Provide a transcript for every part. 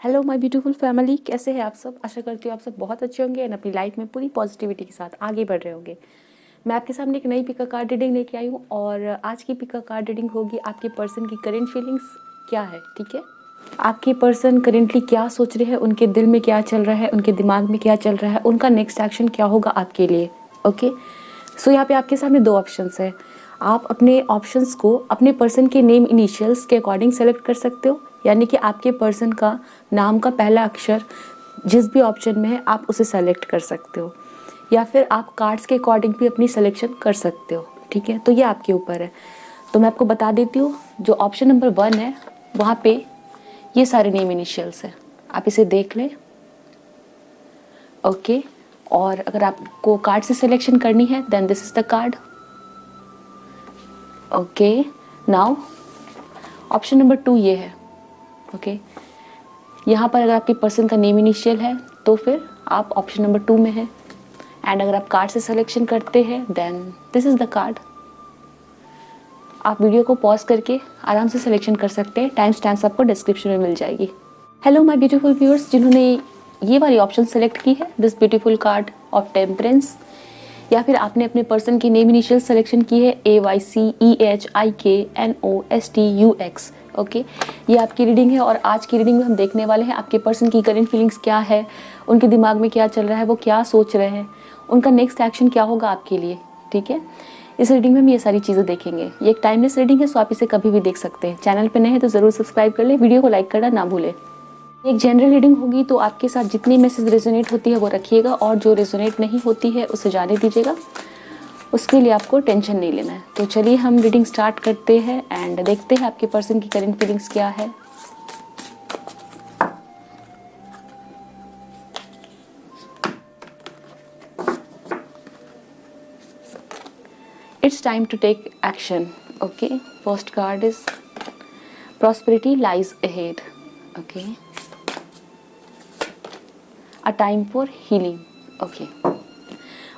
Hello my beautiful family, कैसे हैं आप सब। आशा करती हूँ आप सब बहुत अच्छे होंगे एंड अपनी लाइफ में पूरी पॉजिटिविटी के साथ आगे बढ़ रहे होंगे। मैं आपके सामने एक नई पिक कार्ड रीडिंग लेके आई हूँ और आज की पिक कार्ड रीडिंग होगी आपके पर्सन की करेंट फीलिंग्स क्या है। ठीक है, आपके पर्सन करेंटली क्या सोच रहे हैं, उनके दिल में क्या चल रहा है, उनके दिमाग में क्या चल रहा है, उनका नेक्स्ट एक्शन क्या होगा आपके लिए। ओके, सो यहाँ पे आपके सामने दो ऑप्शंस है। आप अपने ऑप्शंस को अपने पर्सन के नेम इनिशियल्स के अकॉर्डिंग सेलेक्ट कर सकते हो, यानी कि आपके पर्सन का नाम का पहला अक्षर जिस भी ऑप्शन में है आप उसे सेलेक्ट कर सकते हो, या फिर आप कार्ड्स के अकॉर्डिंग भी अपनी सिलेक्शन कर सकते हो। ठीक है, तो ये आपके ऊपर है। तो मैं आपको बता देती हूँ, जो ऑप्शन नंबर 1 है वहाँ पे ये सारे नेम इनिशियल्स हैं, आप इसे देख लें। ओके, और अगर आपको कार्ड से सिलेक्शन करनी है then this is the card. Okay, now option number 2 ये है। ओके, यहाँ पर अगर आपके पर्सन का नेम इनिशियल है तो फिर आप ऑप्शन नंबर 2 में हैं, एंड अगर आप कार्ड से सिलेक्शन करते हैं then this is the card. आप वीडियो को पॉज करके आराम से सिलेक्शन कर सकते हैं, टाइम स्टैम्प्स आपको डिस्क्रिप्शन में मिल जाएगी। हेलो माय ब्यूटीफुल व्यूअर्स, जिन्होंने ये वाली ऑप्शन सेलेक्ट की है, this beautiful card of temperance, या फिर आपने अपने पर्सन की नेम इनिशियल सिलेक्शन की है AYCEHIKNOSTUX। ओके, ये आपकी रीडिंग है और आज की रीडिंग में हम देखने वाले हैं आपके पर्सन की करंट फीलिंग्स क्या है, उनके दिमाग में क्या चल रहा है, वो क्या सोच रहे हैं, उनका नेक्स्ट एक्शन क्या होगा आपके लिए। ठीक है, इस रीडिंग में हम ये सारी चीज़ें देखेंगे। ये एक टाइमलेस रीडिंग है, सो आप इसे कभी भी देख सकते हैं। चैनल पे नए हैं तो ज़रूर सब्सक्राइब कर ले, वीडियो को लाइक करना ना भूलें। एक जनरल रीडिंग होगी तो आपके साथ जितनी मैसेज रेजोनेट होती है वो रखिएगा, और जो रेजोनेट नहीं होती है उसे जाने दीजिएगा, उसके लिए आपको टेंशन नहीं लेना है। तो चलिए हम रीडिंग स्टार्ट करते हैं एंड देखते हैं आपके पर्सन की करंट फीलिंग्स क्या है। It's time to take action. Okay, first card is prosperity lies ahead. Okay, a time for healing. Okay,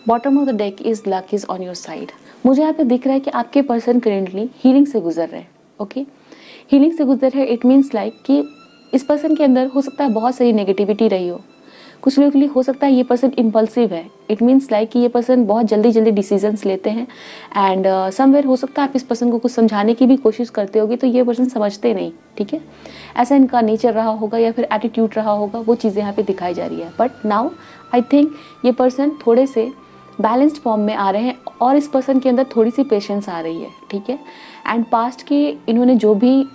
bottom of the deck is luck is on your side. मुझे यहाँ पे दिख रहा है कि आपके पर्सन करेंटली हीलिंग से गुजर रहे हैं। ओके, हीलिंग से गुजर रहे, इट मीन्स लाइक कि इस पर्सन के अंदर हो सकता है बहुत सारी नेगेटिविटी रही हो। कुछ लोगों के लिए हो सकता है ये पर्सन इम्पल्सिव है, इट मीन्स लाइक कि ये पर्सन बहुत जल्दी जल्दी डिसीजंस लेते हैं, एंड समवेयर हो सकता है आप इस पर्सन को कुछ समझाने की भी कोशिश करते होगे तो ये पर्सन समझते नहीं। ठीक है, ऐसा इनका नेचर रहा होगा या फिर एटीट्यूड रहा होगा, वो चीज़ें यहाँ पे दिखाई जा रही है। बट नाउ आई थिंक ये पर्सन थोड़े से बैलेंस्ड फॉर्म में आ रहे हैं और इस पर्सन के अंदर थोड़ी सी पेशेंस आ रही है। ठीक है, एंड पास्ट के इन्होंने जो भी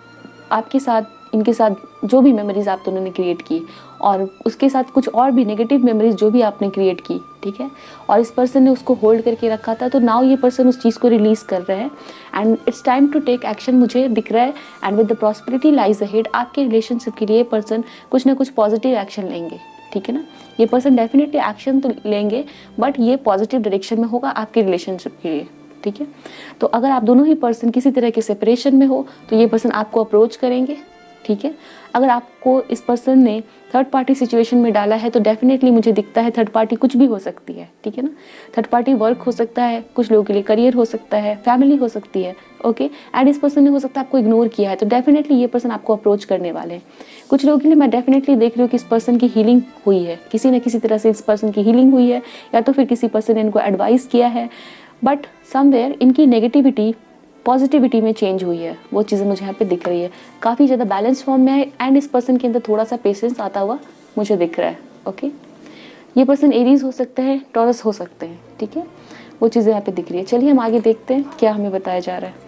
आपके साथ, इनके साथ जो भी मेमोरीज आप दोनों ने क्रिएट की, और उसके साथ कुछ और भी नेगेटिव मेमोरीज जो भी आपने क्रिएट की, ठीक है, और इस पर्सन ने उसको होल्ड करके रखा था, तो नाउ ये पर्सन उस चीज़ को रिलीज कर रहे हैं and it's time to take action, मुझे दिख रहा है। And with the prosperity lies ahead, आपके रिलेशनशिप के लिए पर्सन कुछ ना कुछ पॉजिटिव एक्शन लेंगे। ठीक है ना, ये पर्सन डेफिनेटली एक्शन तो लेंगे बट ये पॉजिटिव डायरेक्शन में होगा आपके रिलेशनशिप के लिए। ठीक है, तो अगर आप दोनों ही पर्सन किसी तरह के सेपरेशन में हो तो ये पर्सन आपको अप्रोच करेंगे। ठीक है, अगर आपको इस पर्सन ने थर्ड पार्टी सिचुएशन में डाला है तो डेफिनेटली मुझे दिखता है थर्ड पार्टी कुछ भी हो सकती है। ठीक है ना, थर्ड पार्टी वर्क हो सकता है, कुछ लोगों के लिए करियर हो सकता है, फैमिली हो सकती है। ओके, एंड इस पर्सन ने हो सकता है आपको इग्नोर किया है, तो डेफिनेटली ये पर्सन आपको अप्रोच करने वाले हैं। कुछ लोगों के लिए मैं डेफिनेटली देख रही हूँ कि इस पर्सन की हीलिंग हुई है, किसी न किसी तरह से इस पर्सन की हीलिंग हुई है, या तो फिर किसी पर्सन ने इनको एडवाइस किया है, बट समवेयर इनकी नेगेटिविटी पॉजिटिविटी में चेंज हुई है, वो चीज़ें मुझे यहाँ पे दिख रही है। काफ़ी ज़्यादा बैलेंस फॉर्म में है एंड इस पर्सन के अंदर थोड़ा सा पेशेंस आता हुआ मुझे दिख रहा है। ओके, ये पर्सन एरीज हो सकते हैं, टॉरस हो सकते हैं। ठीक है, वो चीज़ें यहाँ पे दिख रही है। चलिए हम आगे देखते हैं क्या हमें बताया जा रहा है।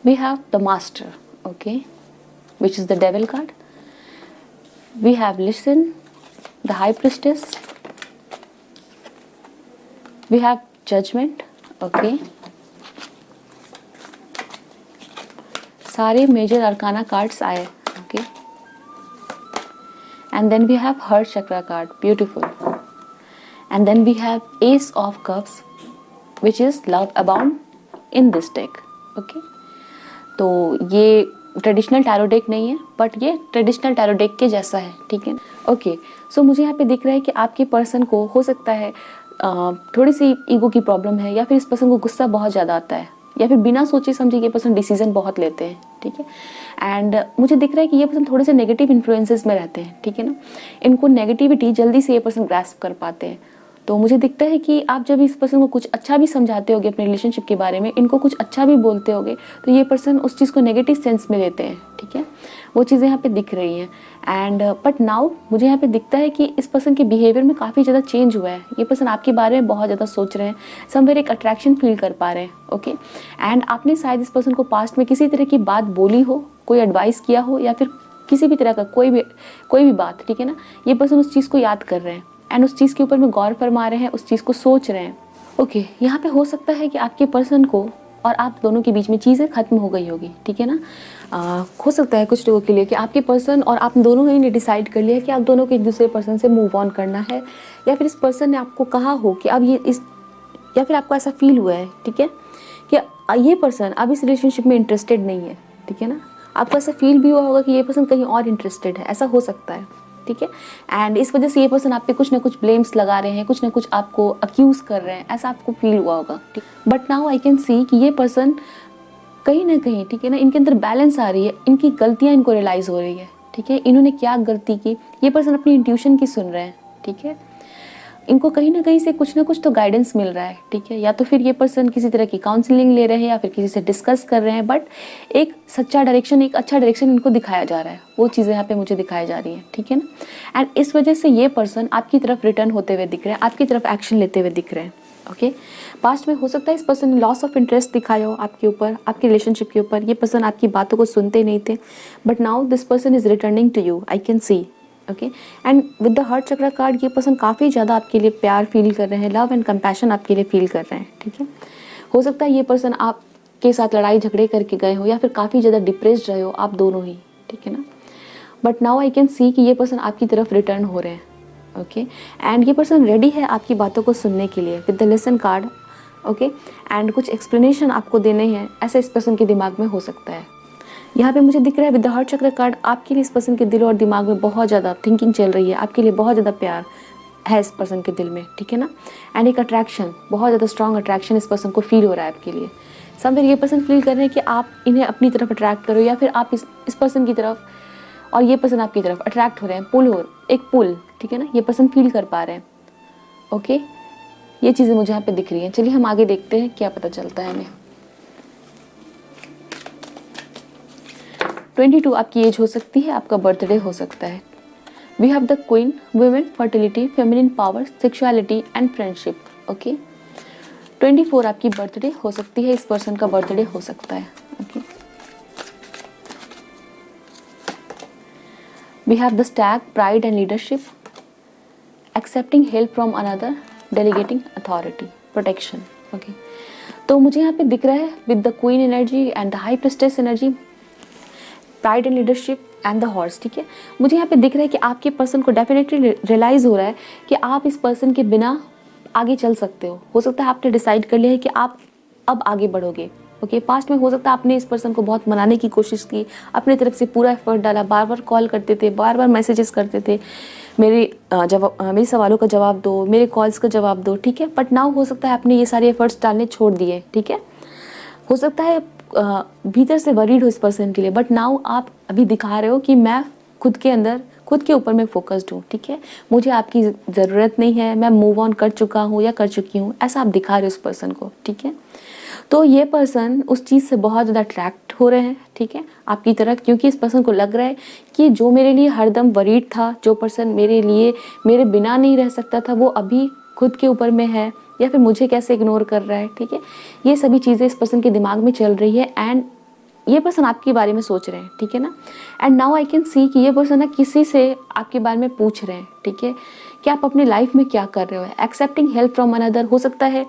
We have the master, okay, which is the devil card. We have listen, the high priestess. We have judgment, okay. सारे मेजर अरकाना कार्ड्स आए, okay. And then we have heart chakra card, beautiful. And then we have ace of cups, which is love abound in this deck, okay. तो ये traditional tarot deck नहीं है, but ये traditional tarot deck के जैसा है, ठीक है। ओके, सो मुझे यहाँ पे दिख रहा है कि आपके पर्सन को हो सकता है थोड़ी सी ईगो की प्रॉब्लम है, या फिर इस पर्सन को गुस्सा बहुत ज़्यादा आता है, या फिर बिना सोचे समझे ये पर्सन डिसीजन बहुत लेते हैं, ठीक है। एंड मुझे दिख रहा है कि ये पर्सन थोड़े से नेगेटिव इन्फ्लुएंसेस में रहते हैं, ठीक है ना। इनको नेगेटिविटी जल्दी से ये पर्सन ग्रास्प कर पाते हैं। तो मुझे दिखता है कि आप जब इस पर्सन को कुछ अच्छा भी समझाते होगे अपने रिलेशनशिप के बारे में, इनको कुछ अच्छा भी बोलते होगे, तो ये पर्सन उस चीज़ को नेगेटिव सेंस में लेते हैं, ठीक है। वो चीज़ें यहाँ पे दिख रही हैं। एंड बट नाउ मुझे यहाँ पे दिखता है कि इस पर्सन के बिहेवियर में काफ़ी ज़्यादा चेंज हुआ है। ये पर्सन आपके बारे में बहुत ज़्यादा सोच रहे हैं, समवेयर एक अट्रैक्शन फील कर पा रहे हैं, ओके। एंड आपने शायद इस पर्सन को पास्ट में किसी तरह की बात बोली हो, कोई एडवाइस किया हो, या फिर किसी भी तरह का कोई भी बात, ठीक है ना। ये पर्सन उस चीज़ को याद कर रहे हैं एंड उस चीज़ के ऊपर में गौर फरमा रहे हैं, उस चीज़ को सोच रहे हैं, ओके। यहाँ पे हो सकता है कि आपके पर्सन को और आप दोनों के बीच में चीज़ें खत्म हो गई होगी, ठीक है ना। हो सकता है कुछ लोगों के लिए कि आपके पर्सन और आप दोनों ही ने डिसाइड कर लिया कि आप दोनों को एक दूसरे पर्सन से मूव ऑन करना है, या फिर इस पर्सन ने आपको कहा हो कि अब ये इस, या फिर आपको ऐसा फील हुआ है, ठीक है, कि ये पर्सन अब इस रिलेशनशिप में इंटरेस्टेड नहीं है, ठीक है ना। आपको ऐसा फील भी हुआ होगा कि ये पर्सन कहीं और इंटरेस्टेड है, ऐसा हो सकता है, ठीक है। एंड इस वजह से ये पर्सन आप पे कुछ ना कुछ ब्लेम्स लगा रहे हैं, कुछ ना कुछ आपको अक्यूज़ कर रहे हैं, ऐसा आपको फील हुआ होगा, ठीक। But now I can see कि ये पर्सन कहीं ना कहीं, ठीक है ना, इनके अंदर बैलेंस आ रही है, इनकी गलतियाँ इनको रियलाइज़ हो रही है, ठीक है। इन्होंने क्या गलती की, ये पर्सन अपनी इंट्यूशन की सुन रहे हैं, ठीक है। इनको कहीं ना कहीं से कुछ ना कुछ तो गाइडेंस मिल रहा है, ठीक है। या तो फिर ये पर्सन किसी तरह की काउंसलिंग ले रहे हैं, या फिर किसी से डिस्कस कर रहे हैं, बट एक सच्चा डायरेक्शन, एक अच्छा डायरेक्शन इनको दिखाया जा रहा है, वो चीज़ें यहाँ पे मुझे दिखाई जा रही हैं, ठीक है ना। एंड इस वजह से ये पर्सन आपकी तरफ रिटर्न होते हुए दिख रहे हैं, आपकी तरफ एक्शन लेते हुए दिख रहे हैं, ओके। पास्ट में हो सकता है इस पर्सन ने लॉस ऑफ इंटरेस्ट दिखाया हो आपके ऊपर, आपके रिलेशनशिप के ऊपर। ये पर्सन आपकी बातों को सुनते नहीं थे, but now this person is returning to you, I can see, okay. And with the heart chakra card, ये पर्सन काफ़ी ज़्यादा आपके लिए प्यार फील कर रहे हैं, लव एंड कंपैशन आपके लिए फील कर रहे हैं, ठीक है। हो सकता है ये पर्सन आपके साथ लड़ाई झगड़े करके गए हो, या फिर काफ़ी ज़्यादा डिप्रेस्ड रहे हो आप दोनों ही, ठीक है ना। But now I can see कि ये पर्सन आपकी तरफ रिटर्न हो रहे हैं, ओके। एंड ये पर्सन रेडी है आपकी बातों को सुनने के लिए with the listen card, okay. And कुछ एक्सप्लेनेशन आपको देने हैं, ऐसा इस पर्सन के दिमाग में हो सकता है। यहाँ पे मुझे दिख रहा है विद द हार्ट चक्र कार्ड, आपके लिए इस पर्सन के दिल और दिमाग में बहुत ज़्यादा थिंकिंग चल रही है, आपके लिए बहुत ज़्यादा प्यार है इस पर्सन के दिल में, ठीक है ना। एंड एक अट्रैक्शन, बहुत ज़्यादा स्ट्रॉन्ग अट्रैक्शन इस पर्सन को फील हो रहा है आपके लिए। समवेयर ये पर्सन फील कर रहे हैं कि आप इन्हें अपनी तरफ अट्रैक्ट करो, या फिर आप इस पर्सन की तरफ और ये पर्सन आपकी तरफ अट्रैक्ट हो रहे हैं, एक पुल, ठीक है ना। ये पर्सन फील कर पा रहे हैं, ओके। ये चीज़ें मुझे यहाँ पे दिख रही हैं। चलिए हम आगे देखते हैं क्या पता चलता है हमें। 22 आपकी एज हो सकती है, आपका बर्थडे हो सकता है। We have the queen, women, fertility, feminine power, sexuality and friendship, okay. 24 आपकी बर्थडे हो सकती है, इस पर्सन का बर्थडे हो सकता है, okay. We have the stag, pride and leadership, accepting help from another, delegating authority, protection, okay. तो मुझे यहाँ पे दिख रहा है with the queen energy and the high priestess energy, pride and leadership and the horse, ठीक है। मुझे यहाँ पे दिख रहा है कि आपके पर्सन को डेफिनेटली रियलाइज़ हो रहा है कि आप इस पर्सन के बिना आगे चल सकते हो सकता है आपने डिसाइड कर लिया है कि आप अब आगे बढ़ोगे, ओके। पास्ट में हो सकता है आपने इस पर्सन को बहुत मनाने की कोशिश की, अपने तरफ से पूरा एफर्ट डाला, बार बार कॉल करते थे, बार बार मैसेजेस करते थे, मेरे सवालों का जवाब दो, मेरे कॉल्स का जवाब दो, ठीक है। बट नाउ हो सकता है आपने ये सारे एफर्ट्स डालने छोड़ दिए, ठीक है। हो सकता है भीतर से वरीड हो इस पर्सन के लिए, बट नाउ आप अभी दिखा रहे हो कि मैं खुद के ऊपर मैं फोकस्ड हूँ, ठीक है। मुझे आपकी ज़रूरत नहीं है, मैं मूव ऑन कर चुका हूँ या कर चुकी हूँ, ऐसा आप दिखा रहे हो इस पर्सन को, ठीक है। तो ये पर्सन उस चीज़ से बहुत ज़्यादा अट्रैक्ट हो रहे हैं, ठीक है, आपकी तरफ, क्योंकि इस पर्सन को लग रहा है कि जो मेरे लिए हरदम वरीड था, जो पर्सन मेरे लिए मेरे बिना नहीं रह सकता था, वो अभी खुद के ऊपर में है, या फिर मुझे कैसे इग्नोर कर रहा है, ठीक है। ये सभी चीज़ें इस पर्सन के दिमाग में चल रही है, एंड ये पर्सन आपके बारे में सोच रहे हैं, ठीक है ना। And now I can see कि ये पर्सन ना किसी से आपके बारे में पूछ रहे हैं, ठीक है, कि आप अपनी लाइफ में क्या कर रहे हो। एक्सेप्टिंग हेल्प फ्रॉम अनदर, हो सकता है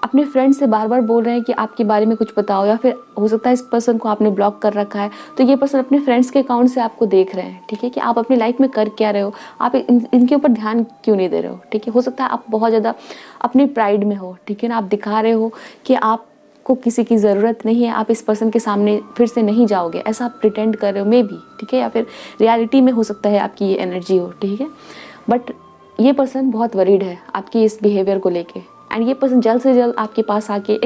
अपने फ्रेंड से बार बार बोल रहे हैं कि आपके बारे में कुछ बताओ, या फिर हो सकता है इस पर्सन को आपने ब्लॉक कर रखा है, तो ये पर्सन अपने फ्रेंड्स के अकाउंट से आपको देख रहे हैं, ठीक है, कि आप अपनी लाइफ में कर क्या रहे हो, आप इनके ऊपर ध्यान क्यों नहीं दे रहे हो, ठीक है। हो सकता है आप बहुत ज़्यादा अपनी प्राइड में हो, ठीक है ना, आप दिखा रहे हो कि आप आपको किसी की ज़रूरत नहीं है, आप इस पर्सन के सामने फिर से नहीं जाओगे, ऐसा आप प्रिटेंड कर रहे हो मे बी, ठीक है, या फिर रियलिटी में हो सकता है आपकी ये एनर्जी हो, ठीक है। बट ये पर्सन बहुत वरीड है आपकी इस बिहेवियर को लेके, एंड ये पर्सन जल्द से जल्द आपके पास आके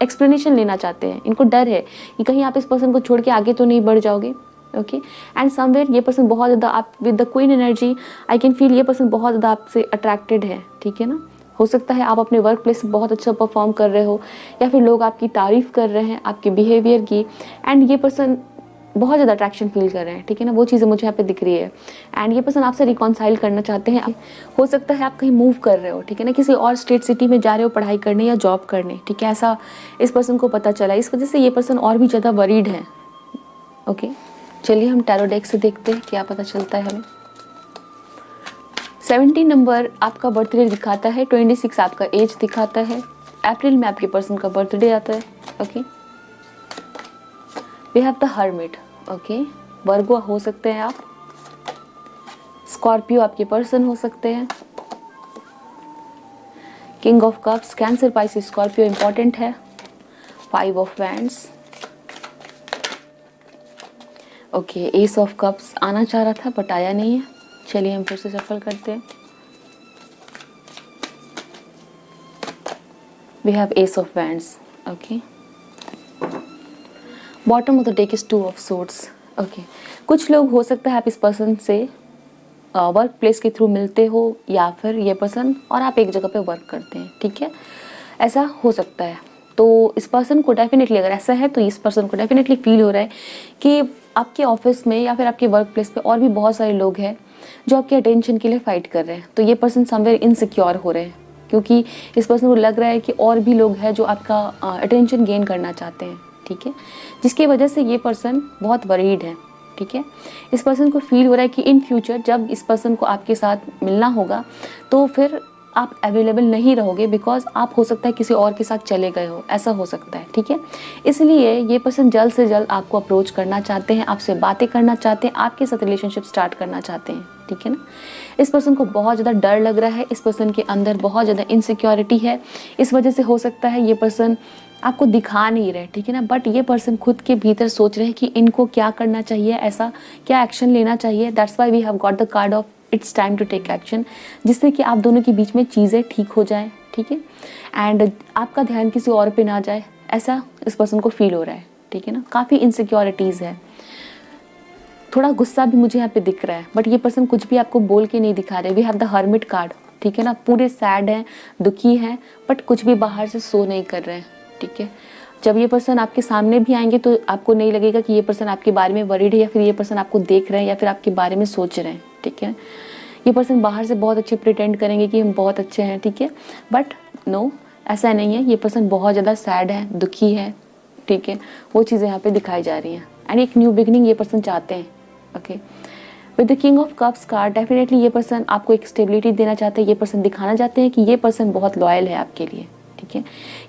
एक्सप्लेनेशन लेना चाहते हैं। इनको डर है कि कहीं आप इस पर्सन को छोड़ के आगे तो नहीं बढ़ जाओगे, ओके। एंड समवेयर ये पर्सन बहुत ज़्यादा, आप with the queen energy I can feel ये पर्सन बहुत ज़्यादा आपसे अट्रैक्टेड है, ठीक है ना। हो सकता है आप अपने वर्क प्लेस में बहुत अच्छा परफॉर्म कर रहे हो, या फिर लोग आपकी तारीफ़ कर रहे हैं आपके बिहेवियर की, एंड ये पर्सन बहुत ज़्यादा अट्रैक्शन फील कर रहे हैं, ठीक है ना। वो चीज़ें मुझे यहाँ पे दिख रही है, एंड ये पर्सन आपसे रिकॉन्साइल करना चाहते हैं। हो सकता है आप कहीं मूव कर रहे हो, ठीक है ना, किसी और स्टेट सिटी में जा रहे हो पढ़ाई करने या जॉब करने, ठीक है, ऐसा इस पर्सन को पता चला। इस वजह से ये पर्सन और भी ज़्यादा वरीड है, ओके। चलिए हम टैरो डेक से देखते हैं क्या पता चलता है हमें। 17 नंबर आपका बर्थडे दिखाता है, 26 आपका एज दिखाता है, अप्रैल में आपके पर्सन का बर्थडे आता है, okay. We have the hermit, okay. Virgo हो सकते हैं आप, स्कॉर्पियो आपके पर्सन हो सकते हैं, king of cups, cancer, Pisces, Scorpio important है, 5 of wands, okay. S of cups आना चाह रहा था बट आया नहीं है। चलिए हम फिर से सफल करते हैं। We have ace of wands, okay. Bottom of the deck is 2 of swords, okay. कुछ लोग हो सकता है आप इस पर्सन से वर्क प्लेस के थ्रू मिलते हो, या फिर ये पर्सन और आप एक जगह पे वर्क करते हैं, ठीक है, ऐसा हो सकता है। तो इस पर्सन को डेफिनेटली, अगर ऐसा है तो इस पर्सन को डेफिनेटली फील हो रहा है कि आपके ऑफिस में या फिर आपके वर्क प्लेस पे और भी बहुत सारे लोग हैं जो आपके अटेंशन के लिए फाइट कर रहे हैं। तो ये पर्सन समवेयर इनसिक्योर हो रहे हैं, क्योंकि इस पर्सन को लग रहा है कि और भी लोग हैं जो आपका अटेंशन गेन करना चाहते हैं, ठीक है, जिसकी वजह से ये पर्सन बहुत वरीड है, ठीक है। इस पर्सन को फील हो रहा है कि इन फ्यूचर जब इस पर्सन को आपके साथ मिलना होगा तो फिर आप अवेलेबल नहीं रहोगे, बिकॉज आप हो सकता है किसी और के साथ चले गए हो, ऐसा हो सकता है, ठीक है। इसलिए ये पर्सन जल्द से जल्द आपको अप्रोच करना चाहते हैं, आपसे बातें करना चाहते हैं, आपके साथ रिलेशनशिप स्टार्ट करना चाहते हैं, ठीक है ना। इस पर्सन को बहुत ज़्यादा डर लग रहा है, इस पर्सन के अंदर बहुत ज़्यादा इनसिक्योरिटी है, इस वजह से हो सकता है ये पर्सन आपको दिखा नहीं रहे, ठीक है ना, बट ये पर्सन खुद के भीतर सोच रहे हैं कि इनको क्या करना चाहिए, ऐसा क्या एक्शन लेना चाहिए। That's why we have got the card of it's time to take action, जिससे कि आप दोनों के बीच में चीज़ें ठीक हो जाएं, ठीक है, एंड आपका ध्यान किसी और पे ना जाए, ऐसा इस पर्सन को फील हो रहा है, ठीक है ना। काफ़ी इनसिक्योरिटीज़ है, थोड़ा गुस्सा भी मुझे यहाँ पे दिख रहा है, बट ये पर्सन कुछ भी आपको बोल के नहीं दिखा रहे। We have the hermit card, ठीक है ना, पूरे सैड हैं, दुखी हैं, बट कुछ भी बाहर से शो नहीं कर रहे हैं, ठीक है। जब ये पर्सन आपके सामने भी आएंगे तो आपको नहीं लगेगा कि ये पर्सन आपके बारे में वरीड है, या फिर ये पर्सन आपको देख रहे हैं, या फिर आपके बारे में सोच रहे हैं, ठीक है। ये पर्सन बाहर से बहुत अच्छे प्रिटेंड करेंगे कि हम बहुत अच्छे हैं, ठीक है, बट नो, ऐसा नहीं है। ये पर्सन बहुत ज़्यादा सैड है, दुखी है, ठीक है, वो चीज़ें यहाँ पे दिखाई जा रही हैं, एंड एक न्यू बिगनिंग ये पर्सन चाहते हैं, okay. With the king of cups card, definitely ये पर्सन आपको एक स्टेबिलिटी देना चाहते हैं, ये पर्सन दिखाना चाहते हैं कि ये पर्सन बहुत लॉयल है आपके लिए, ठीक है।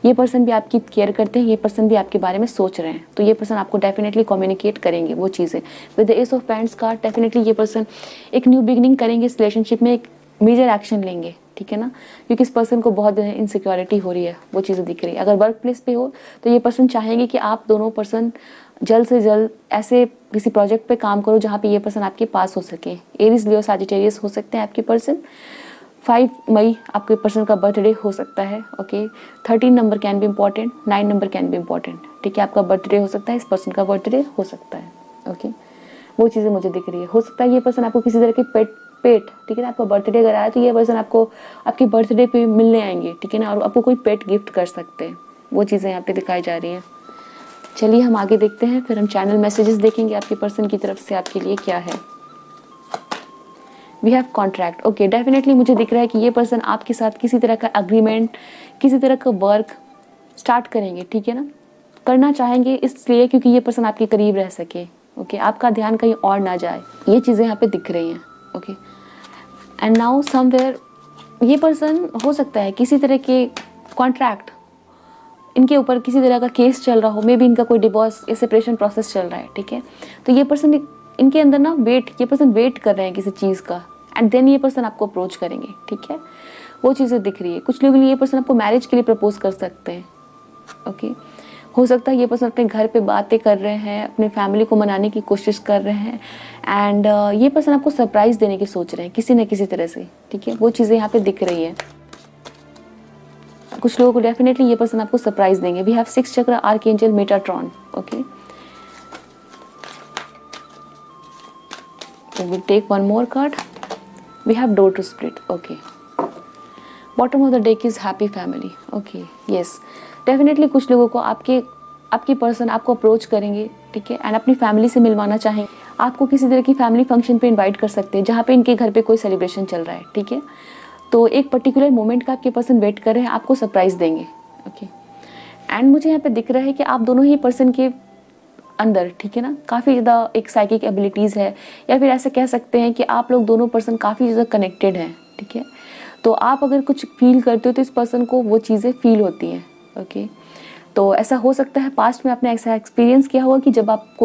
ये पर्सन भी आपकी केयर करते हैं, ये पर्सन भी आपके बारे में सोच रहे हैं, तो ये पर्सन आपको डेफिनेटली कम्युनिकेट करेंगे वो चीज़ें। With the S of pants card, definitely ये पर्सन एक न्यू बिगनिंग करेंगे इस रिलेशनशिप में, एक मेजर एक्शन लेंगे, ठीक है ना, क्योंकि इस पर्सन को बहुत इनसिक्योरिटी हो रही है, वो चीज़ें दिख रही है। अगर वर्क प्लेस पे हो तो ये पर्सन चाहेंगे कि आप दोनों पर्सन जल्द से जल्द ऐसे किसी प्रोजेक्ट पे काम करो जहाँ पे ये पर्सन आपके पास हो सके। एरीज, लियो, सजिटेरियस हो सकते हैं आपके पर्सन। 5 मई आपके पर्सन का बर्थडे हो सकता है, okay. 13 number can be important, 9 number can be important, ठीक है। आपका बर्थडे हो सकता है, इस पर्सन का बर्थडे हो सकता है, ओके। वो चीज़ें मुझे दिख रही है। हो सकता है ये पर्सन आपको किसी तरह के पेट, ठीक है ना, आपका बर्थडे अगर आया तो ये पर्सन आपको आपके बर्थडे पे मिलने आएंगे, ठीक है ना, और आपको कोई पेट गिफ्ट कर सकते हैं, वो चीज़ें यहाँ पे दिखाई जा रही हैं। चलिए हम आगे देखते हैं, फिर हम चैनल मैसेजेस देखेंगे आपके पर्सन की तरफ से आपके लिए क्या है। We have contract, okay. Definitely मुझे दिख रहा है कि ये पर्सन आपके साथ किसी तरह का अग्रीमेंट, किसी तरह का वर्क स्टार्ट करेंगे, ठीक है ना, करना चाहेंगे इसलिए क्योंकि ये पर्सन आपके करीब रह सके, ओके, आपका ध्यान कहीं और ना जाए, ये चीज़ें यहाँ पे दिख रही हैं, ओके। एंड नाउ समवेयर ये पर्सन हो सकता है किसी तरह के कॉन्ट्रैक्ट, इनके ऊपर किसी तरह का केस चल रहा हो, मे बी इनका कोई डिवोर्स या सेपरेशन प्रोसेस चल रहा है, ठीक है। तो ये पर्सन इनके अंदर ना ये पर्सन वेट कर रहे हैं किसी चीज़ का, एंड देन ये पर्सन आपको अप्रोच करेंगे, ठीक है, वो चीज़ें दिख रही है। कुछ लोगों के लिए ये पर्सन आपको मैरिज के लिए प्रपोज कर सकते हैं, ओके। हो सकता है ये पर्सन अपने घर पे बातें कर रहे हैं, अपने फैमिली को मनाने की कोशिश कर रहे हैं, एंड ये पर्सन आपको सरप्राइज देने की सोच रहे हैं किसी न किसी तरह से, ठीक है। वो चीज़ें यहाँ पे दिख रही है। कुछ लोगों को डेफिनेटली ये पर्सन आपको सरप्राइज देंगे। वी हैव 6 चक्र archangel Metatron, okay. So we'll take one more card. We have door to split, okay. Bottom of the deck is happy family, okay, yes. Definitely कुछ लोगों को आपकी पर्सन आपको approach करेंगे, ठीक है, एंड अपनी फैमिली से मिलवाना चाहेंगे। आपको किसी तरह की फैमिली फंक्शन पे इनवाइट कर सकते हैं जहाँ पे इनके घर पे कोई सेलिब्रेशन चल रहा है, ठीक है। तो एक पर्टिकुलर मोमेंट का आपके पर्सन वेट कर रहे हैं, आपको सरप्राइज देंगे, ओके। एंड मुझे यहाँ पे दिख रहा है कि आप दोनों ही पर्सन के अंदर, ठीक है ना, काफ़ी ज़्यादा एक साइकिक एबिलिटीज़ है, या फिर ऐसे कह सकते हैं कि आप लोग दोनों पर्सन काफ़ी ज़्यादा कनेक्टेड हैं, ठीक है। तो आप अगर कुछ फील करते हो तो इस पर्सन को वो चीज़ें फील होती हैं, ओके। तो ऐसा हो सकता है पास्ट में आपने ऐसा एक्सपीरियंस किया होगा कि जब आप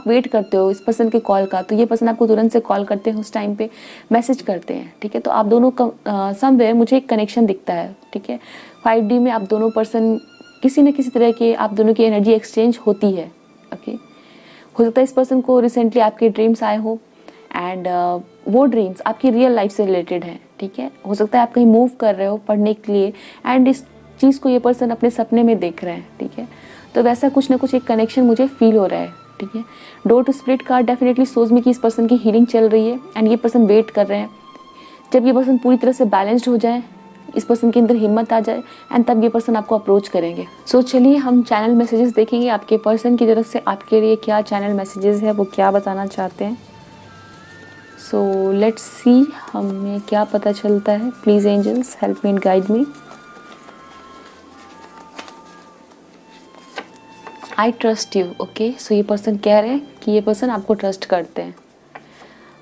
वेट करते हो इस पर्सन के कॉल का, तो ये पर्सन आपको तुरंत से कॉल करते हैं, उस टाइम पे मैसेज करते हैं, ठीक है। तो आप दोनों का समवेयर मुझे एक कनेक्शन दिखता है, ठीक है। 5D में आप दोनों पर्सन किसी न किसी तरह के आप दोनों की एनर्जी एक्सचेंज होती है, ओके। हो सकता है इस पर्सन को रिसेंटली आपके ड्रीम्स आए हो, एंड वो ड्रीम्स आपकी रियल लाइफ से रिलेटेड हैं, ठीक है। हो सकता है आप कहीं मूव कर रहे हो पढ़ने के लिए, एंड इस चीज़ को ये पर्सन अपने सपने में देख रहे हैं, ठीक है। तो वैसा कुछ ना कुछ एक कनेक्शन मुझे फील हो रहा है, ठीक है। Door to split card definitely सोच में कि इस पर्सन की हीलिंग चल रही है, एंड ये पर्सन वेट कर रहे हैं जब ये पर्सन पूरी तरह से बैलेंस्ड हो जाए, इस पर्सन के अंदर हिम्मत आ जाए, एंड तब ये पर्सन आपको अप्रोच करेंगे। सो चलिए हम चैनल मैसेजेस देखेंगे आपके पर्सन की तरफ से आपके लिए क्या चैनल मैसेजेस है, वो क्या बताना चाहते हैं। सो लेट्स सी हमें क्या पता चलता है। Please angels help me and guide me. I trust you, okay. So ये पर्सन कह रहे हैं कि ये पर्सन आपको ट्रस्ट करते हैं।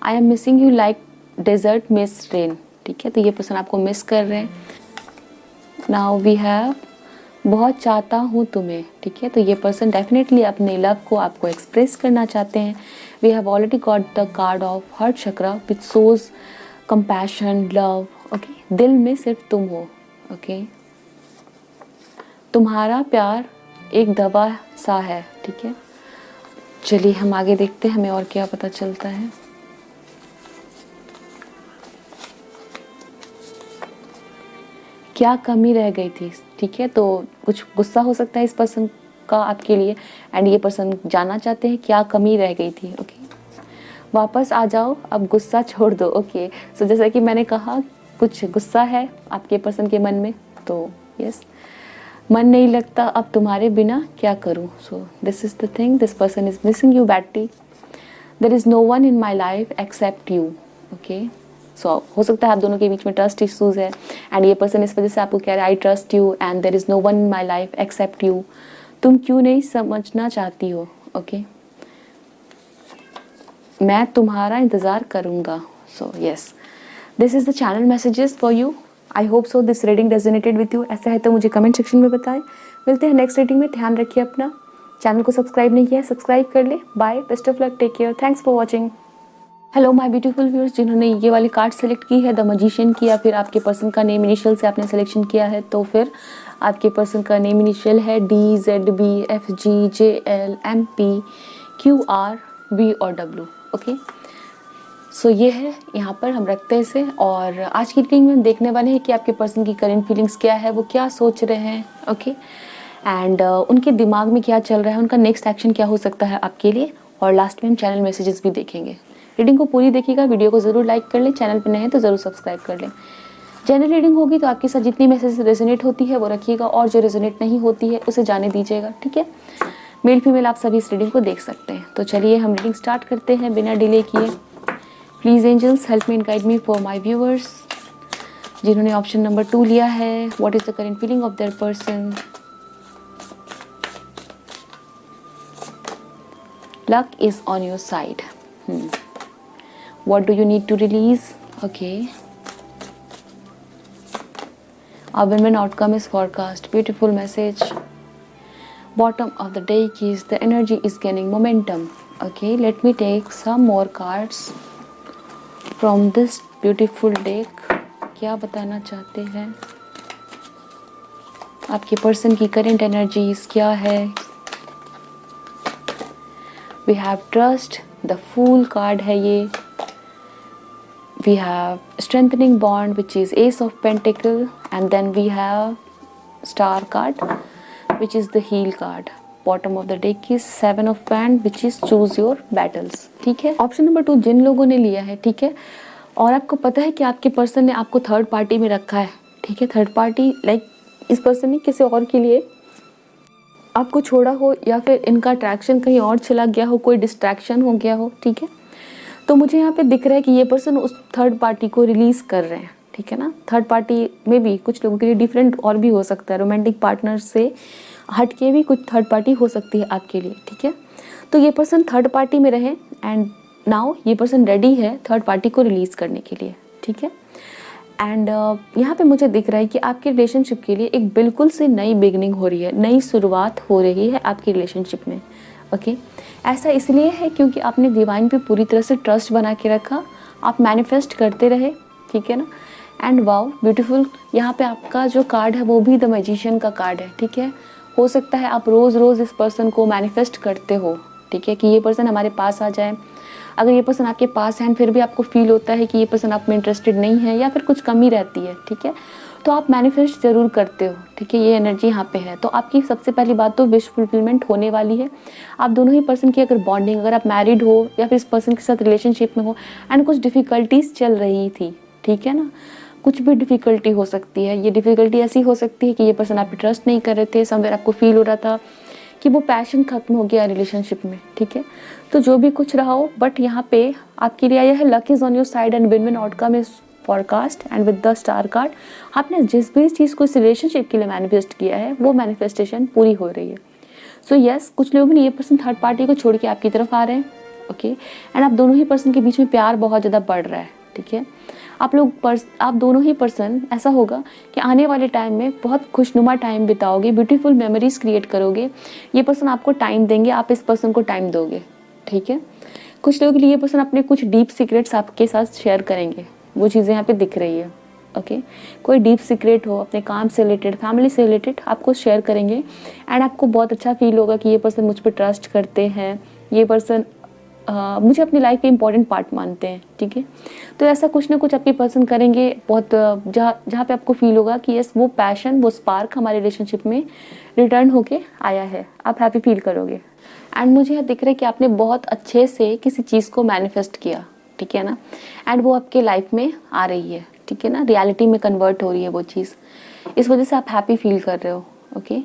I am missing you like desert miss rain, ठीक है। तो ये पर्सन आपको मिस कर रहे हैं। नाउ वी हैव बहुत चाहता हूँ तुम्हें, ठीक है। तो ये पर्सन डेफिनेटली अपने लव को आपको एक्सप्रेस करना चाहते हैं। We have already got the card of heart chakra which shows compassion, love, okay. दिल में सिर्फ तुम हो, ओके। तुम्हारा प्यार एक दवा सा है, ठीक है। चलिए हम आगे देखते हैं हमें और क्या पता चलता है। क्या कमी रह गई थी, ठीक है। तो कुछ गुस्सा हो सकता है इस पर्सन का आपके लिए, एंड ये पर्सन जानना चाहते हैं क्या कमी रह गई थी, ओके। वापस आ जाओ, अब गुस्सा छोड़ दो, ओके। सो जैसा कि मैंने कहा कुछ गुस्सा है आपके पर्सन के मन में, तो यस, मन नहीं लगता अब तुम्हारे बिना क्या करूं। So this is the thing, this person is missing you badly. There is no one in my life except you, okay. So हो सकता है आप दोनों के बीच में ट्रस्ट इश्यूज है, एंड ये पर्सन इस वजह से आपको कह रहा है I trust you and there is no one in my life except you. तुम क्यों नहीं समझना चाहती हो, ओके। मैं तुम्हारा इंतज़ार करूँगा। So yes, this is the channel messages for you. I hope so this reading resonated with you. ऐसा है तो मुझे कमेंट सेक्शन में बताएं। मिलते हैं नेक्स्ट रीडिंग में। ध्यान रखिए अपना। चैनल को सब्सक्राइब नहीं किया है, सब्सक्राइब कर ले। Bye, best of luck, take care, thanks for watching. Hello my beautiful viewers, जिन्होंने ये वाली कार्ड सेलेक्ट की है, द मैजिशियन की, या फिर आपके पर्सन का नेम इनिशियल से आपने सिलेक्शन किया है, तो फिर आपके पर्सन का नेम इनिशियल है DZBFGJLMPQRV और W, ओके। सो ये है, यहाँ पर हम रखते हैं इसे। और आज की रीडिंग में देखने वाले हैं कि आपके पर्सन की करंट फीलिंग्स क्या है, वो क्या सोच रहे हैं, ओके। एंड उनके दिमाग में क्या चल रहा है, उनका नेक्स्ट एक्शन क्या हो सकता है आपके लिए। और लास्ट में हम चैनल मैसेजेस भी देखेंगे। रीडिंग को पूरी देखिएगा, वीडियो को ज़रूर लाइक कर लें, चैनल पर नए हैं तो ज़रूर सब्सक्राइब कर लें। जनरल रीडिंग होगी तो आपके साथ जितनी मैसेज रेजोनेट होती है वो रखिएगा, और जो रेजोनेट नहीं होती है उसे जाने दीजिएगा, ठीक है। मेल फीमेल आप सभी इस रीडिंग को देख सकते हैं। तो चलिए हम रीडिंग स्टार्ट करते हैं बिना डिले किए। Please angels help me and guide me for my viewers, जिन्होंने ऑप्शन नंबर 2 लिया है। What is the current feeling of their person. Luck is on your side. What do you need to release? Okay. A win-win outcome is forecast. Beautiful message. Bottom of the deck is the energy is gaining momentum. Okay, let me take some more cards from this beautiful deck. क्या बताना चाहते हैं आपके person की current energies क्या है, we have trust, the fool card है ये. We have strengthening bond which is ace of pentacle, and then we have star card which is the heal card. Bottom of the deck is 7 of wand which is choose your battles. ठीक है. Option number 2 जिन लोगों ने लिया है, ठीक है, और आपको पता है कि आपके पर्सन ने आपको थर्ड पार्टी में रखा है, ठीक है, थर्ड पार्टी लाइक इस पर्सन ने किसी और के लिए आपको छोड़ा हो, या फिर इनका अट्रैक्शन कहीं और चला गया हो, कोई डिस्ट्रैक्शन हो गया हो, ठीक है. तो मुझे यहाँ पे दिख रहा है कि ये पर्सन उस थर्ड पार्टी को रिलीज़ कर रहे हैं, ठीक है ना. थर्ड पार्टी में भी कुछ लोगों के लिए डिफरेंट और भी हो सकता है, रोमांटिक पार्टनर से हट के भी कुछ थर्ड पार्टी हो सकती है आपके लिए, ठीक है. तो ये पर्सन थर्ड पार्टी में रहे एंड नाउ ये पर्सन रेडी है थर्ड पार्टी को रिलीज़ करने के लिए, ठीक है. एंड यहाँ पे मुझे दिख रहा है कि आपके रिलेशनशिप के लिए एक बिल्कुल से नई बिगनिंग हो रही है, नई शुरुआत हो रही है आपकी रिलेशनशिप में. ओके. ऐसा इसलिए है क्योंकि आपने डिवाइन पे पूरी तरह से ट्रस्ट बना के रखा, आप मैनिफेस्ट करते रहे, ठीक है ना. And wow beautiful. यहाँ पे आपका जो कार्ड है वो भी द मैजिशियन का कार्ड है, ठीक है. हो सकता है आप रोज़ रोज़ इस पर्सन को मैनिफेस्ट करते हो, ठीक है, कि ये पर्सन हमारे पास आ जाए. अगर ये पर्सन आपके पास है एंड फिर भी आपको फील होता है कि ये पर्सन आप में इंटरेस्टेड नहीं है या फिर कुछ कमी रहती है, ठीक है, तो आप मैनिफेस्ट ज़रूर करते हो, ठीक है. ये एनर्जी यहाँ पे है. तो आपकी सबसे पहली बात तो विश फुलफिलमेंट होने वाली है. आप दोनों ही पर्सन की अगर बॉन्डिंग, अगर आप मैरिड हो या फिर इस पर्सन के साथ रिलेशनशिप में हो एंड कुछ डिफ़िकल्टीज चल रही थी, ठीक है ना, कुछ भी डिफ़िकल्टी हो सकती है. ये डिफ़िकल्टी ऐसी हो सकती है कि ये पर्सन आप पे ट्रस्ट नहीं कर रहे थे, समवेयर आपको फील हो रहा था कि वो पैशन ख़त्म हो गया रिलेशनशिप में, ठीक है. तो जो भी कुछ रहा हो, बट यहाँ पे आपके लिए आया है luck is on your side and win win outcome is forecast and with the star card. आपने जिस भी चीज़ को इस रिलेशनशिप के लिए मैनिफेस्ट किया है वो मैनिफेस्टेशन पूरी हो रही है. सो यस, कुछ लोगों ने ये पर्सन थर्ड पार्टी को छोड़ के आपकी तरफ आ रहे हैं, ओके. एंड आप दोनों ही पर्सन के बीच में प्यार बहुत ज़्यादा बढ़ रहा है, ठीक है. आप दोनों ही पर्सन ऐसा होगा कि आने वाले टाइम में बहुत खुशनुमा टाइम बिताओगे, ब्यूटीफुल मेमोरीज क्रिएट करोगे. ये पर्सन आपको टाइम देंगे, आप इस पर्सन को टाइम दोगे, ठीक है. कुछ लोगों के लिए ये पर्सन अपने कुछ डीप सीक्रेट्स आपके साथ शेयर करेंगे, वो चीज़ें यहाँ पे दिख रही है, ओके. कोई डीप सीक्रेट हो अपने काम से रिलेटेड, फैमिली से रिलेटेड, आपको शेयर करेंगे एंड आपको बहुत अच्छा फील होगा कि ये पर्सन मुझ पर ट्रस्ट करते हैं, ये पर्सन मुझे अपनी लाइफ के इंपॉर्टेंट पार्ट मानते हैं, ठीक है. तो ऐसा कुछ ना कुछ आपके पर्सन करेंगे बहुत, जहाँ पे आपको फील होगा कि यस वो पैशन, वो स्पार्क हमारे रिलेशनशिप में रिटर्न होके आया है, आप हैप्पी फील करोगे. एंड मुझे यहाँ दिख रहा है कि आपने बहुत अच्छे से किसी चीज़ को मैनिफेस्ट किया, ठीक है ना, एंड वो आपके लाइफ में आ रही है, ठीक है ना, रियलिटी में कन्वर्ट हो रही है वो चीज़. इस वजह से आप हैप्पी फील कर रहे हो, ओके.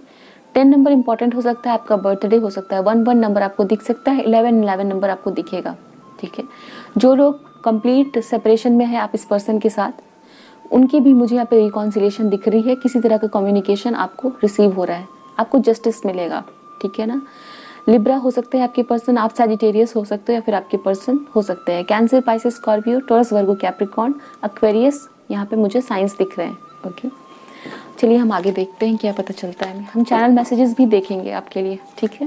10 नंबर इंपॉर्टेंट हो सकता है, आपका बर्थडे हो सकता है, 1 नंबर आपको दिख सकता है, 11 नंबर आपको दिखेगा, ठीक है. जो लोग कंप्लीट सेपरेशन में है आप इस पर्सन के साथ, उनकी भी मुझे यहाँ पे रिकॉन्सिलिएशन दिख रही है. किसी तरह का कम्युनिकेशन आपको रिसीव हो रहा है, आपको जस्टिस मिलेगा, ठीक है ना. लिब्रा हो सकते हैं आपके पर्सन, आप सैजिटेरियस हो सकते हो या फिर आपके पर्सन हो सकते हैं कैंसर, पाइसेस, स्कॉर्पियो, टॉरस, वर्गो, कैप्रिकॉर्न, एक्वेरियस. यहाँ पे मुझे साइंस दिख रहे हैं, ओके. चलिए हम आगे देखते हैं क्या पता चलता है. हम चैनल मैसेजेस भी देखेंगे आपके लिए, ठीक है.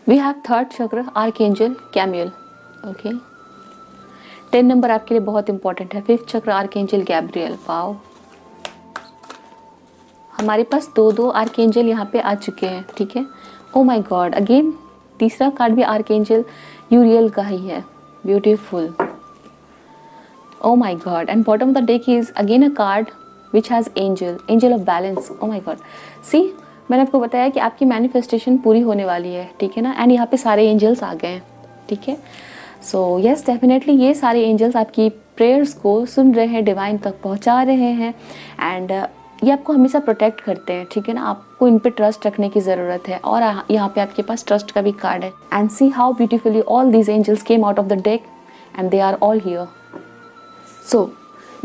वी हैव थर्ड चक्र आर्कएंजल कैमियल, ओके. 10 नंबर आपके लिए बहुत इंपॉर्टेंट है. 5th चक्र आर्कएंजल गैब्रियल. वाओ, हमारे पास दो आर्कएंजल यहाँ पे आ चुके हैं, ठीक है. ओ माय गॉड, अगेन तीसरा कार्ड भी आर्कएंजल यूरियल का ही है. Beautiful. Oh my god. And bottom of the deck is again a card which has angel of balance. Oh my god. See, मैंने आपको बताया कि आपकी मैनिफेस्टेशन पूरी होने वाली है, ठीक है ना. एंड यहाँ पे सारे एंजल्स आ गए हैं, ठीक है. सो यस, डेफिनेटली ये सारे एंजल्स आपकी प्रेयर्स को सुन रहे हैं, डिवाइन तक पहुँचा रहे हैं एंड ये आपको हमेशा प्रोटेक्ट करते हैं, ठीक है ना. आपको इन पे ट्रस्ट रखने की ज़रूरत है और यहाँ पे आपके पास ट्रस्ट का भी कार्ड है. And see how beautifully all these angels came out of the deck and they are all here. So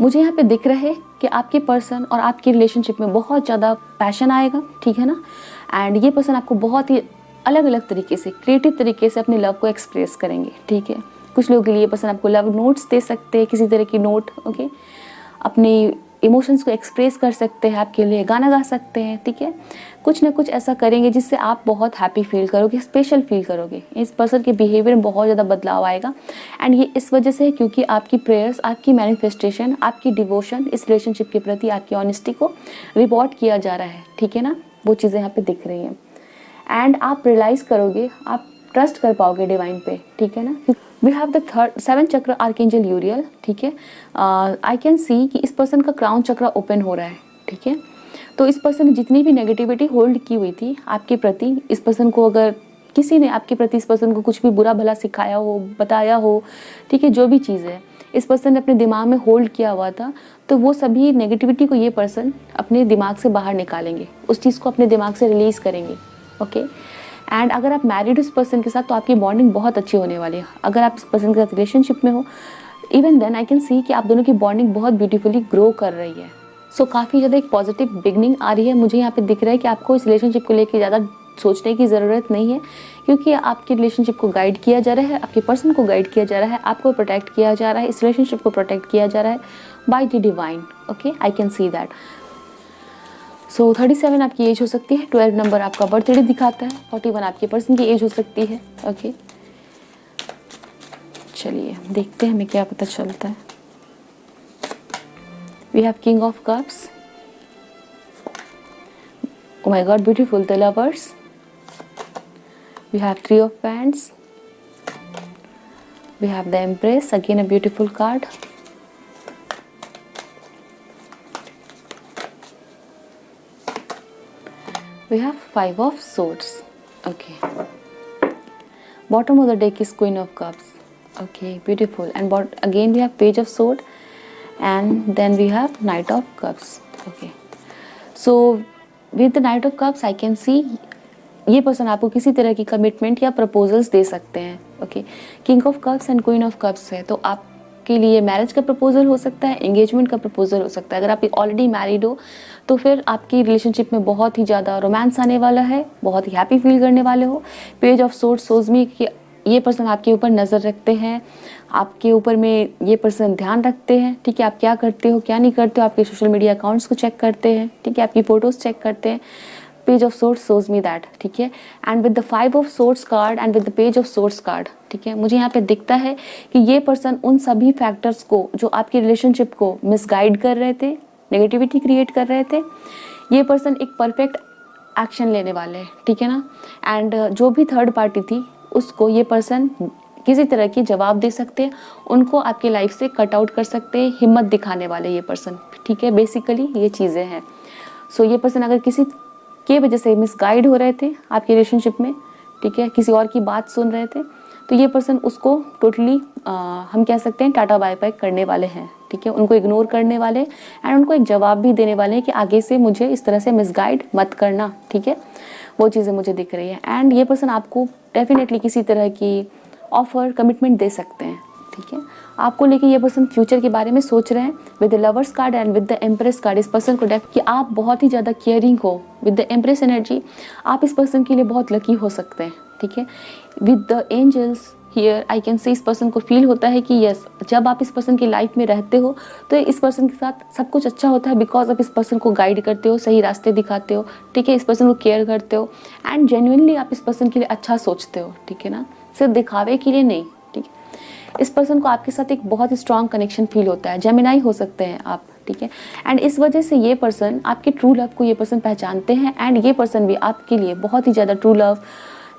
मुझे यहाँ पे दिख रहा है कि आपके पर्सन और आपकी रिलेशनशिप में बहुत ज़्यादा पैशन आएगा, ठीक है ना. एंड ये पर्सन आपको बहुत ही अलग अलग तरीके से, क्रिएटिव तरीके से अपने लव को एक्सप्रेस करेंगे, ठीक है. कुछ लोगों के लिए पर्सन आपको लव नोट्स दे सकते हैं, किसी तरह की नोट, ओके. अपनी इमोशंस को एक्सप्रेस कर सकते हैं, आपके लिए गाना गा सकते हैं, ठीक है। कुछ ना कुछ ऐसा करेंगे जिससे आप बहुत हैप्पी फील करोगे, स्पेशल फील करोगे। इस पर्सन के बिहेवियर में बहुत ज़्यादा बदलाव आएगा एंड ये इस वजह से है क्योंकि आपकी प्रेयर्स, आपकी मैनिफेस्टेशन, आपकी डिवोशन इस रिलेशनशिप के प्रति, आपकी ऑनेस्टी को रिवॉर्ड किया जा रहा है, ठीक है ना। वो चीज़ें यहाँ पे दिख रही हैं एंड आप रियलाइज़ करोगे, आप ट्रस्ट कर पाओगे डिवाइन पे, ठीक है ना। वी हैव द 7th चक्र आर्कएंजल यूरियल, ठीक है। आई कैन सी कि इस पर्सन का क्राउन चक्र ओपन हो रहा है, ठीक है। तो इस पर्सन ने जितनी भी नेगेटिविटी होल्ड की हुई थी आपके प्रति, इस पर्सन को अगर किसी ने आपके प्रति इस पर्सन को कुछ भी बुरा भला सिखाया हो, बताया हो, ठीक है, जो भी चीज़ है इस पर्सन ने अपने दिमाग में होल्ड किया हुआ था, तो वो सभी नेगेटिविटी को ये पर्सन अपने दिमाग से बाहर निकालेंगे, उस चीज़ को अपने दिमाग से रिलीज़ करेंगे, ओके। एंड अगर आप मैरिड हो इस पर्सन के साथ तो आपकी बॉन्डिंग बहुत अच्छी होने वाली है। अगर आप इस पर्सन के साथ रिलेशनशिप में हो, even then I can see कि आप दोनों की बॉन्डिंग बहुत ब्यूटीफुली ग्रो कर रही है। सो काफ़ी ज़्यादा एक पॉजिटिव बिगनिंग आ रही है। मुझे यहाँ पे दिख रहा है कि आपको इस रिलेशनशिप को लेकर ज़्यादा सोचने की ज़रूरत नहीं है क्योंकि आपकी रिलेशनशिप को गाइड किया जा रहा है, आपके पर्सन को गाइड किया जा रहा है, आपको प्रोटेक्ट किया जा रहा है, इस रिलेशनशिप को प्रोटेक्ट किया जा रहा है by the divine, okay. I can see that. So 37 आपकी एज हो सकती है, 12 नंबर आपका बर्थडे दिखाता है, 41 आपके पर्सन की एज हो सकती है, ओके। चलिए देखते हैं हमें क्या पता चलता है। We have king of cups, oh my god, beautiful, the lovers. We have 3 of wands, we have the empress, again a beautiful card. We have 5 of swords, okay. Bottom of the deck is queen of cups, okay, beautiful. And again we have page of sword and then we have knight of cups, okay. So with the knight of cups I can see ये person आपको किसी तरह की commitment या proposals दे सकते हैं, okay. King of cups and queen of cups है तो आपके लिए मैरिज का प्रपोजल हो सकता है, एंगेजमेंट का प्रपोजल हो सकता है। अगर आप ऑलरेडी मैरिड हो तो फिर आपकी रिलेशनशिप में बहुत ही ज़्यादा रोमांस आने वाला है, बहुत ही हैप्पी फील करने वाले हो। पेज ऑफ सोर्ड शोज मी कि ये पर्सन आपके ऊपर नज़र रखते हैं, आपके ऊपर में ये पर्सन ध्यान रखते हैं, ठीक है। आप क्या करते हो, क्या नहीं करते हो, आपके सोशल मीडिया अकाउंट्स को चेक करते हैं, ठीक है, आपकी फ़ोटोज़ चेक करते हैं। Page of swords shows me that, ठीक है। And with the 5 of swords card and with the page of swords card, ठीक है, मुझे यहाँ पे दिखता है कि ये पर्सन उन सभी फैक्टर्स को जो आपकी रिलेशनशिप को मिसगाइड कर रहे थे, नेगेटिविटी क्रिएट कर रहे थे, ये पर्सन एक परफेक्ट एक्शन लेने वाले हैं, ठीक है ना। एंड जो भी थर्ड पार्टी थी उसको ये पर्सन किसी तरह की जवाब दे सकते हैं, उनको आपके लाइफ से कट आउट कर सकते हैं, हिम्मत दिखाने वाले ये पर्सन, ठीक है। बेसिकली ये चीज़ें हैं। सो ये पर्सन अगर किसी के वजह से मिसगाइड हो रहे थे आपके रिलेशनशिप में, ठीक है, किसी और की बात सुन रहे थे, तो ये पर्सन उसको टोटली हम कह सकते हैं टाटा बाय बाय करने वाले हैं, ठीक है। उनको इग्नोर करने वाले एंड उनको एक जवाब भी देने वाले हैं कि आगे से मुझे इस तरह से मिसगाइड मत करना, ठीक है। वो चीज़ें मुझे दिख रही है एंड ये पर्सन आपको डेफिनेटली किसी तरह की ऑफर, कमिटमेंट दे सकते हैं, ठीक है। आपको लेके ये पर्सन फ्यूचर के बारे में सोच रहे हैं। With the lovers card and with the empress card इस पर्सन को कि आप बहुत ही ज़्यादा केयरिंग हो। विद द एम्प्रेस एनर्जी आप इस पर्सन के लिए बहुत लकी हो सकते हैं, ठीक है। With the angels here I can see इस पर्सन को फील होता है कि यस, जब आप इस पर्सन की लाइफ में रहते हो तो इस पर्सन के साथ सब कुछ अच्छा होता है बिकॉज आप इस पर्सन को गाइड करते हो, सही रास्ते दिखाते हो, ठीक है, इस पर्सन को केयर करते हो एंड जेन्युइनली आप इस पर्सन के लिए अच्छा सोचते हो, ठीक है ना, सिर्फ दिखावे के लिए नहीं, ठीक है। इस पर्सन को आपके साथ एक बहुत ही स्ट्रॉन्ग कनेक्शन फील होता है, जेमिनाई हो सकते हैं आप, ठीक है। एंड इस वजह से ये पर्सन आपके ट्रू लव को ये पर्सन पहचानते हैं एंड ये पर्सन भी आपके लिए बहुत ही ज़्यादा true love,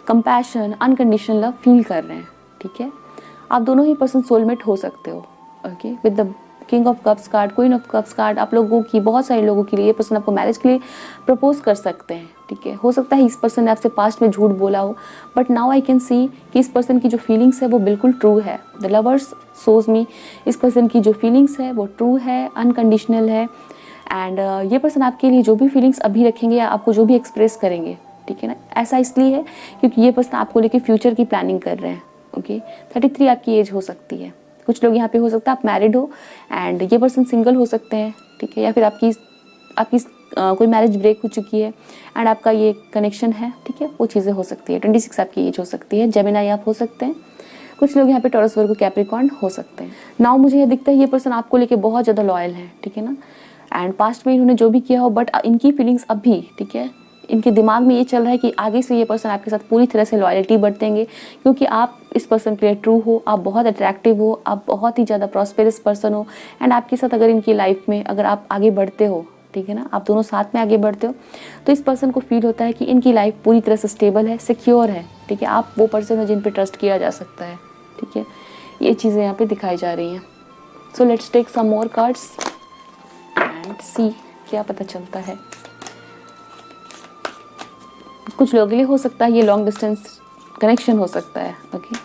compassion, unconditional love feel कर रहे हैं, ठीक है। आप दोनों ही पर्सन सोलमेट हो सकते हो, okay. With the king of cups card, queen of cups card आप लोगों की, बहुत सारे लोगों के लिए ये पर्सन आपको मैरिज के लिए प्रपोज कर सकते हैं, ठीक है। हो सकता है इस पर्सन ने आपसे पास्ट में झूठ बोला हो but now I can see कि इस पर्सन की जो फीलिंग्स है वो बिल्कुल ट्रू है। द लवर्स शोज मी इस पर्सन की जो फीलिंग्स है वो ट्रू है, अनकंडीशनल है एंड ये पर्सन आपके लिए जो भी फीलिंग्स अभी रखेंगे या आपको जो भी एक्सप्रेस करेंगे, ठीक है ना, ऐसा इसलिए है क्योंकि ये पर्सन आपको लेके फ्यूचर की प्लानिंग कर रहे हैं, ओके। 33 आपकी एज हो सकती है। कुछ लोग यहाँ पे हो सकता है आप मैरिड हो एंड ये पर्सन सिंगल हो सकते हैं, ठीक है, या फिर आपकी कोई मैरिज ब्रेक हो चुकी है एंड आपका ये कनेक्शन है, ठीक है, वो चीज़ें हो सकती है। 26 आपकी एज हो सकती है। जेमिनाई आप हो सकते हैं। कुछ लोग यहाँ पे टॉरस, वर्गो, कैप्रिकॉर्न हो सकते हैं। नाउ मुझे ये दिखता है ये पर्सन आपको लेके बहुत ज़्यादा लॉयल है, ठीक है ना, एंड पास्ट में इन्होंने जो भी किया हो, बट इनकी फीलिंग्स अब भी, ठीक है, इनके दिमाग में ये चल रहा है कि आगे से ये पर्सन आपके साथ पूरी तरह से लॉयल्टी बरतेंगे, क्योंकि आप इस पर्सन के लिए ट्रू हो, आप बहुत अट्रैक्टिव हो, आप बहुत ही ज़्यादा प्रॉस्पेरस पर्सन हो। एंड आपके साथ अगर इनकी लाइफ में अगर आप आगे बढ़ते हो, ठीक है ना, आप दोनों साथ में आगे बढ़ते हो, तो इस पर्सन को फील होता है कि इनकी लाइफ पूरी तरह से स्टेबल है, सिक्योर है, ठीक है। आप वो पर्सन हो जिन पे ट्रस्ट किया जा सकता है, ठीक है। ये चीज़ें यहाँ पे दिखाई जा रही हैं। So let's take some more cards and see क्या पता चलता है। कुछ लोगों के लिए हो सकता है ये लॉन्ग डिस्टेंस कनेक्शन हो सकता है, ओके।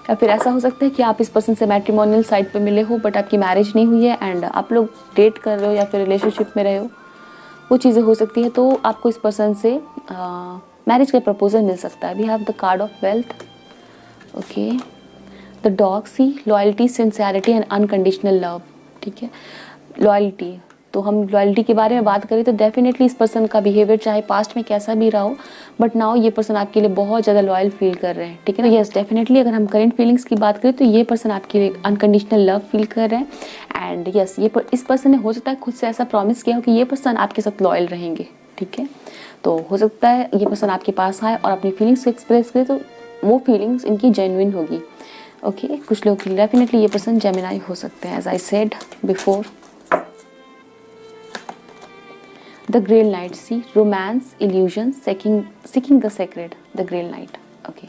या फिर ऐसा हो सकता है कि आप इस पर्सन से मैट्रिमोनियल साइड पे मिले हो, बट आपकी मैरिज नहीं हुई है एंड आप लोग डेट कर रहे हो या फिर रिलेशनशिप में रहे हो, वो चीज़ें हो सकती है। तो आपको इस पर्सन से मैरिज का प्रपोजल मिल सकता है। We have the card of wealth, okay, the dog, see loyalty, sincerity and unconditional love, ठीक है। लॉयल्टी, तो हम लॉयल्टी के बारे में बात करें तो डेफिनेटली इस पर्सन का बिहेवियर चाहे पास्ट में कैसा भी रहा हो, बट नाउ ये पर्सन आपके लिए बहुत ज़्यादा लॉयल फील कर रहे हैं, ठीक है ना। यस, डेफिनेटली अगर हम करंट फीलिंग्स की बात करें तो ये पर्सन आपके लिए अनकंडीशनल लव फील कर रहे हैं। एंड यस, इस पर्सन ने हो सकता है खुद से ऐसा प्रॉमिस किया हो कि ये पर्सन आपके साथ लॉयल रहेंगे, ठीक है। तो हो सकता है ये पर्सन आपके पास आए और अपनी फीलिंग्स को एक्सप्रेस करे, तो वो फीलिंग्स इनकी जेन्युइन होगी, ओके। कुछ लोग डेफिनेटली ये पर्सन जेमिनाई हो सकते हैं, as I said before. The Grail Knight, see, romance, illusion, seeking the sacred, the Grail Knight, okay.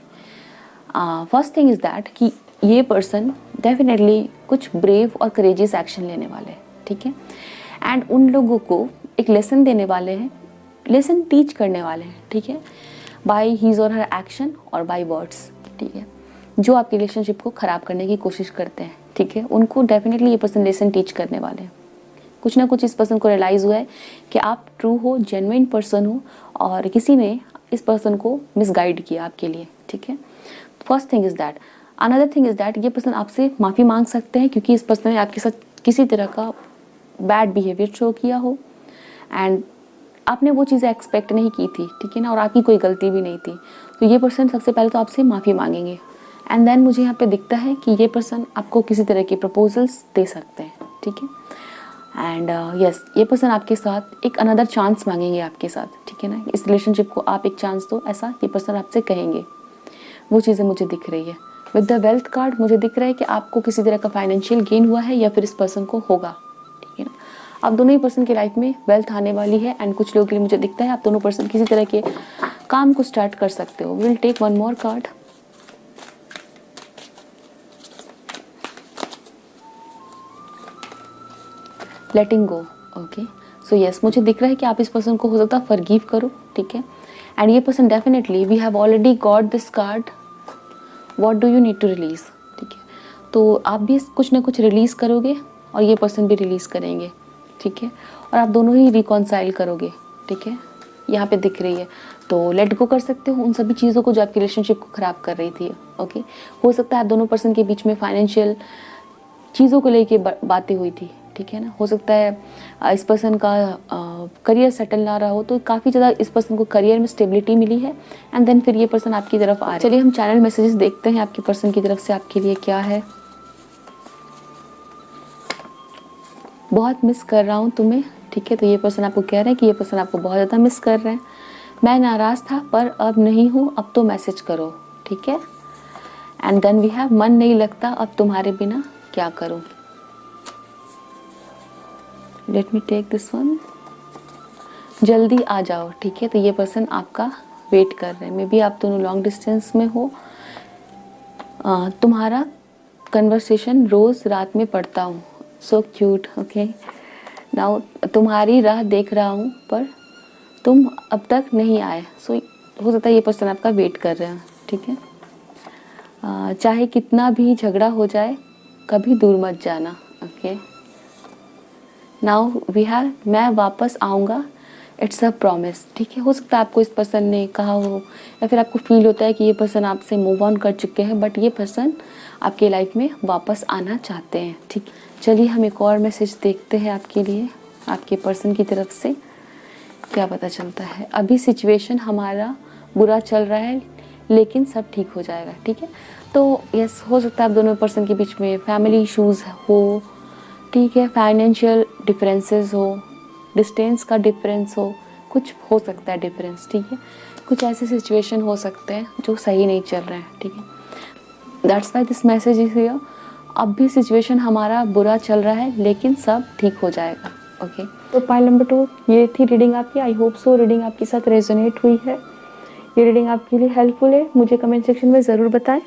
First thing is that कि ये person definitely कुछ brave और courageous action लेने वाले हैं, ठीक है। and उन लोगों को एक lesson देने वाले हैं, lesson teach करने वाले हैं, ठीक है, by his or her action और by words, ठीक है। जो आपकी relationship को ख़राब करने की कोशिश करते हैं, ठीक है, उनको definitely ये person lesson teach करने वाले हैं। कुछ ना कुछ इस पर्सन को रियलाइज़ हुआ है कि आप ट्रू हो, जेन्युइन पर्सन हो, और किसी ने इस पर्सन को मिसगाइड किया आपके लिए, ठीक है। First thing is that. Another thing is that ये पर्सन आपसे माफ़ी मांग सकते हैं, क्योंकि इस पर्सन ने आपके साथ किसी तरह का बैड बिहेवियर शो किया हो एंड आपने वो चीज़ें एक्सपेक्ट नहीं की थी, ठीक है ना, और आपकी कोई गलती भी नहीं थी। तो ये पर्सन सबसे पहले तो आपसे माफ़ी मांगेंगे एंड देन मुझे यहाँ पे दिखता है कि ये पर्सन आपको किसी तरह के प्रपोजल्स दे सकते हैं, ठीक है। एंड यस, ये पर्सन आपके साथ एक अनदर चांस मांगेंगे आपके साथ, ठीक है ना, इस रिलेशनशिप को आप एक चांस दो, ऐसा ये पर्सन आपसे कहेंगे। वो चीज़ें मुझे दिख रही है। विद द वेल्थ कार्ड मुझे दिख रहा है कि आपको किसी तरह का फाइनेंशियल गेन हुआ है या फिर इस पर्सन को होगा, ठीक है ना। आप दोनों ही पर्सन की लाइफ में वेल्थ आने वाली है एंड कुछ लोगों के लिए मुझे दिखता है आप दोनों पर्सन किसी तरह के काम को स्टार्ट कर सकते हो। Will take one more card. Letting go, okay. So yes, मुझे दिख रहा है कि आप इस पर्सन को हो सकता है फॉरगिव करो, ठीक है। एंड ये person definitely, we have already got this card, what do you need to release, ठीक है। तो आप भी कुछ ना कुछ रिलीज़ करोगे और ये पर्सन भी रिलीज़ करेंगे, ठीक है, और आप दोनों ही रिकॉन्साइल करोगे, ठीक है, यहाँ पे दिख रही है। तो लेट गो कर सकते हो उन सभी चीज़ों को जो आपकी रिलेशनशिप को ख़राब कर रही थी, ओके। हो सकता है आप दोनों पर्सन के बीच में फाइनेंशियल चीज़ों को लेके बातें हुई थी, ठीक है ना। हो सकता है इस पर्सन का करियर सेटल ना रहा हो, तो काफ़ी ज़्यादा इस पर्सन को करियर में स्टेबिलिटी मिली है एंड देन फिर ये पर्सन आपकी तरफ आ रहा है। चलिए हम चैनल मैसेजेस देखते हैं आपके पर्सन की तरफ से आपके लिए क्या है। बहुत मिस कर रहा हूँ तुम्हें, ठीक है। तो ये पर्सन आपको कह रहे हैं कि ये पर्सन आपको बहुत ज़्यादा मिस कर रहे हैं। मैं नाराज़ था पर अब नहीं हूँ, अब तो मैसेज करो, ठीक है। एंड देन वी हैव मन नहीं लगता अब तुम्हारे बिना क्या करूँ। Let me take this one. जल्दी आ जाओ, ठीक है। तो ये पर्सन आपका वेट कर रहे हैं। मे बी आप दोनों लॉन्ग डिस्टेंस में हो। तुम्हारा कन्वर्सेशन रोज़ रात में पढ़ता हूँ, सो क्यूट, ओके। नाउ तुम्हारी राह देख रहा हूँ पर तुम अब तक नहीं आए। सो हो सकता है ये पर्सन आपका वेट कर रहे हैं, ठीक है। चाहे कितना भी झगड़ा हो जाए कभी दूर मत जाना, ओके। नाउ वी हैव मैं वापस आऊँगा, इट्स अ प्रॉमिस, ठीक है। हो सकता है आपको इस पर्सन ने कहा हो या फिर आपको फील होता है कि ये पर्सन आपसे मूव ऑन कर चुके हैं, बट ये पर्सन आपके लाइफ में वापस आना चाहते हैं, ठीक। चलिए हम एक और मैसेज देखते हैं आपके लिए, आपके पर्सन की तरफ से क्या पता चलता है। अभी सिचुएशन हमारा बुरा चल रहा है लेकिन सब ठीक हो जाएगा, ठीक है। तो यस, हो सकता है आप दोनों पर्सन के बीच में फैमिली इश्यूज़ हो ठीक है, फाइनेंशियल डिफरेंसेस हो, डिस्टेंस का डिफरेंस हो, कुछ हो सकता है डिफरेंस, ठीक है, कुछ ऐसे सिचुएशन हो सकते हैं जो सही नहीं चल रहे हैं, ठीक है, that's why this message is here. अब भी सिचुएशन हमारा बुरा चल रहा है लेकिन सब ठीक हो जाएगा, ओके। तो पाइल नंबर 2 ये थी रीडिंग आपकी। आई होप सो रीडिंग आपके साथ रेजोनेट हुई है, ये रीडिंग आपके लिए हेल्पफुल है, मुझे कमेंट सेक्शन में ज़रूर बताएं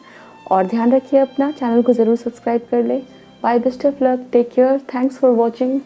और ध्यान रखिए अपना, चैनल को ज़रूर सब्सक्राइब कर लें। Bye, best of luck, take care, thanks for watching.